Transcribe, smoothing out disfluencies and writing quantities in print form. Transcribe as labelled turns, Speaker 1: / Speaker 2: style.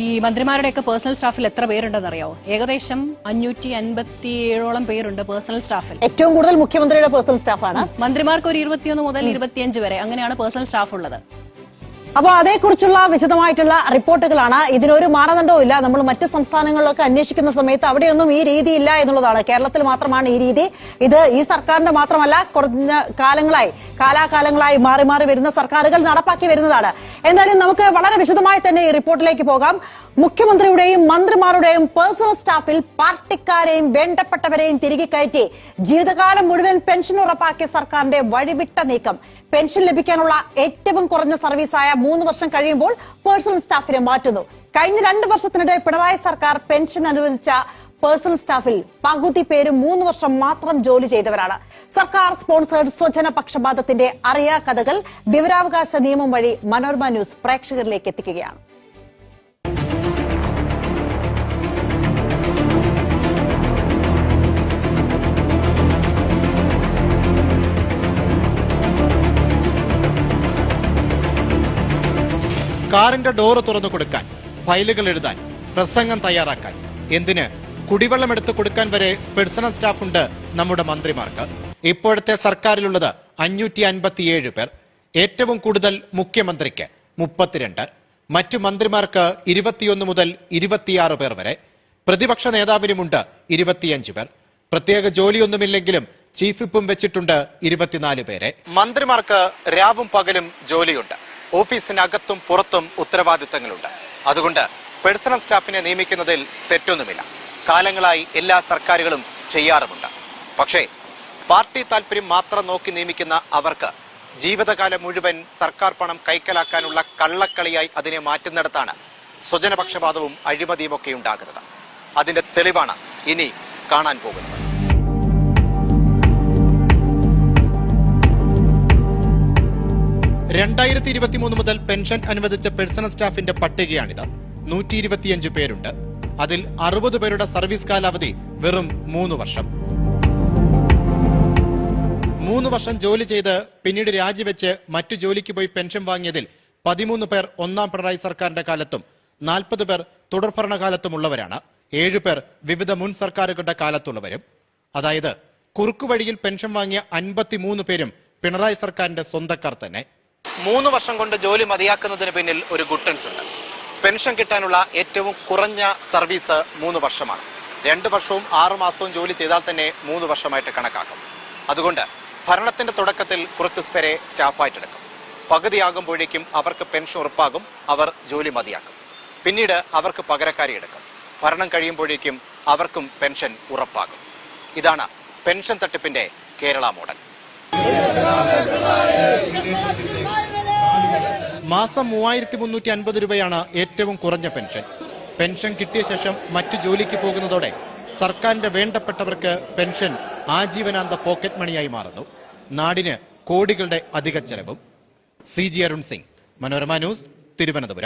Speaker 1: ഈ മന്ത്രിമാരുടെയൊക്കെ പേഴ്സണൽ സ്റ്റാഫിൽ എത്ര പേരുണ്ടെന്ന് അറിയാവോ? ഏകദേശം 557ഓളം പേരുണ്ട് പേഴ്സണൽ സ്റ്റാഫിൽ.
Speaker 2: ഏറ്റവും കൂടുതൽ മുഖ്യമന്ത്രിയുടെ പേഴ്സണൽ സ്റ്റാഫാണ്.
Speaker 1: മന്ത്രിമാർക്ക് ഒരു 21 മുതൽ 25 വരെ അങ്ങനെയാണ് പേഴ്സണൽ സ്റ്റാഫ് ഉള്ളത്.
Speaker 2: അപ്പോൾ അതേക്കുറിച്ചുള്ള വിശദമായിട്ടുള്ള റിപ്പോർട്ടുകളാണ്. ഇതിനൊരു മാനദണ്ഡവും ഇല്ല. നമ്മൾ മറ്റ് സംസ്ഥാനങ്ങളിലൊക്കെ അന്വേഷിക്കുന്ന സമയത്ത് അവിടെയൊന്നും ഈ രീതി ഇല്ല എന്നുള്ളതാണ്. കേരളത്തിൽ മാത്രമാണ് ഈ രീതി. ഇത് ഈ സർക്കാരിന്റെ മാത്രമല്ല, കുറഞ്ഞ കാലാകാലങ്ങളായി മാറി മാറി വരുന്ന സർക്കാരുകൾ നടപ്പാക്കി വരുന്നതാണ്. എന്തായാലും നമുക്ക് വളരെ വിശദമായി തന്നെ ഈ റിപ്പോർട്ടിലേക്ക് പോകാം. മുഖ്യമന്ത്രിയുടെയും മന്ത്രിമാരുടെയും പേഴ്സണൽ സ്റ്റാഫിൽ പാർട്ടിക്കാരെയും വേണ്ടപ്പെട്ടവരെയും തിരികെ കയറ്റി ജീവിതകാലം മുഴുവൻ പെൻഷൻ ഉറപ്പാക്കിയ സർക്കാരിന്റെ വഴിവിട്ട നീക്കം. പെൻഷൻ ലഭിക്കാനുള്ള ഏറ്റവും കുറഞ്ഞ സർവീസായ 3 വർഷം കഴിയുമ്പോൾ പേഴ്സണൽ സ്റ്റാഫിനെ മാറ്റുന്നു. കഴിഞ്ഞ 2 വർഷത്തിനിടെ പിണറായി സർക്കാർ പെൻഷൻ അനുവദിച്ച പേഴ്സണൽ സ്റ്റാഫിൽ പകുതി പേരും 3 വർഷം മാത്രം ജോലി ചെയ്തവരാണ്. സർക്കാർ സ്പോൺസേഡ് സ്വജന പക്ഷപാതത്തിന്റെ അറിയാ കഥകൾ വിവരാവകാശ നിയമം വഴി മനോരമ ന്യൂസ് പ്രേക്ഷകരിലേക്ക് എത്തിക്കുകയാണ്.
Speaker 3: കാറിന്റെ ഡോറ് തുറന്നു കൊടുക്കാൻ, ഫയലുകൾ എഴുതാൻ, പ്രസംഗം തയ്യാറാക്കാൻ, എന്തിന് കുടിവെള്ളം എടുത്തു കൊടുക്കാൻ വരെ പേഴ്സണൽ സ്റ്റാഫ് ഉണ്ട് നമ്മുടെ മന്ത്രിമാർക്ക്. ഇപ്പോഴത്തെ സർക്കാരിലുള്ളത് 557 പേർ. ഏറ്റവും കൂടുതൽ മുഖ്യമന്ത്രിക്ക് 32, മറ്റു മന്ത്രിമാർക്ക് 21 മുതൽ 26 പേർ വരെ. പ്രതിപക്ഷ നേതാവിനുമുണ്ട് 25 പേർ. പ്രത്യേക ജോലിയൊന്നുമില്ലെങ്കിലും ചീഫ് വിപ്പും വെച്ചിട്ടുണ്ട് 24 പേരെ. മന്ത്രിമാർക്ക് രാവും പകലും ജോലിയുണ്ട്. ഓഫീസിനകത്തും പുറത്തും ഉത്തരവാദിത്തങ്ങളുണ്ട്. അതുകൊണ്ട് പേഴ്സണൽ സ്റ്റാഫിനെ നിയമിക്കുന്നതിൽ തെറ്റൊന്നുമില്ല. കാലങ്ങളായി എല്ലാ സർക്കാരുകളും ചെയ്യാറുമുണ്ട്. പക്ഷേ പാർട്ടി താല്പര്യം മാത്രം നോക്കി നിയമിക്കുന്ന അവർക്ക് ജീവിതകാലം മുഴുവൻ സർക്കാർ പണം കൈക്കലാക്കാനുള്ള കള്ളക്കളിയായി അതിനെ മാറ്റുന്നിടത്താണ് സ്വജനപക്ഷപാതവും അഴിമതിയും ഒക്കെ ഉണ്ടാകുന്നത്. അതിന്റെ തെളിവാണ് ഇനി കാണാൻ പോകുന്നത്. 2023 മുതൽ പെൻഷൻ അനുവദിച്ച പേഴ്സണൽ സ്റ്റാഫിന്റെ പട്ടികയാണിത്. 125 പേരുണ്ട്. അതിൽ 60 പേരുടെ സർവീസ് കാലാവധി വെറും 3 വർഷം. 3 വർഷം ജോലി ചെയ്ത് പിന്നീട് രാജിവെച്ച് മറ്റു ജോലിക്ക് പോയി പെൻഷൻ വാങ്ങിയതിൽ 13 പേർ ഒന്നാം പിണറായി സർക്കാരിന്റെ കാലത്തും 40 പേർ തുടർഭരണകാലത്തുമുള്ളവരാണ്. 7 പേർ വിവിധ മുൻ സർക്കാരുകളുടെ കാലത്തുള്ളവരും. അതായത് കുറുക്കുവഴിയിൽ പെൻഷൻ വാങ്ങിയ 53 പേരും പിണറായി സർക്കാരിന്റെ സ്വന്തക്കാർ തന്നെ. 3 വർഷം കൊണ്ട് ജോലി മതിയാക്കുന്നതിന് പിന്നിൽ ഒരു ഗുട്ടൻസ് ഉണ്ട്. പെൻഷൻ കിട്ടാനുള്ള ഏറ്റവും കുറഞ്ഞ സർവീസ് 3 വർഷമാണ്. 2 വർഷവും 6 മാസവും ജോലി ചെയ്താൽ തന്നെ 3 വർഷമായിട്ട് കണക്കാക്കും. അതുകൊണ്ട് ഭരണത്തിന്റെ തുടക്കത്തിൽ കുറച്ച് പേരെ സ്റ്റാഫായിട്ടെടുക്കും. പകുതിയാകുമ്പോഴേക്കും അവർക്ക് പെൻഷൻ ഉറപ്പാകും. അവർ ജോലി മതിയാക്കും. പിന്നീട് അവർക്ക് പകരക്കാരെ എടുക്കും. ഭരണം കഴിയുമ്പോഴേക്കും അവർക്കും പെൻഷൻ ഉറപ്പാകും. ഇതാണ് പെൻഷൻ തട്ടിപ്പിന്റെ കേരള മോഡൽ. മാസം 3350 രൂപയാണ് ഏറ്റവും കുറഞ്ഞ പെൻഷൻ. പെൻഷൻ കിട്ടിയ ശേഷം മറ്റു ജോലിക്ക് പോകുന്നതോടെ സർക്കാരിന്റെ വേണ്ടപ്പെട്ടവർക്ക് പെൻഷൻ ആജീവനാന്ത പോക്കറ്റ് മണിയായി മാറുന്നു. നാടിന് കോടികളുടെ അധിക ചെലവും. CG Arun Singh, Manorama news, Thiruvananthapuram.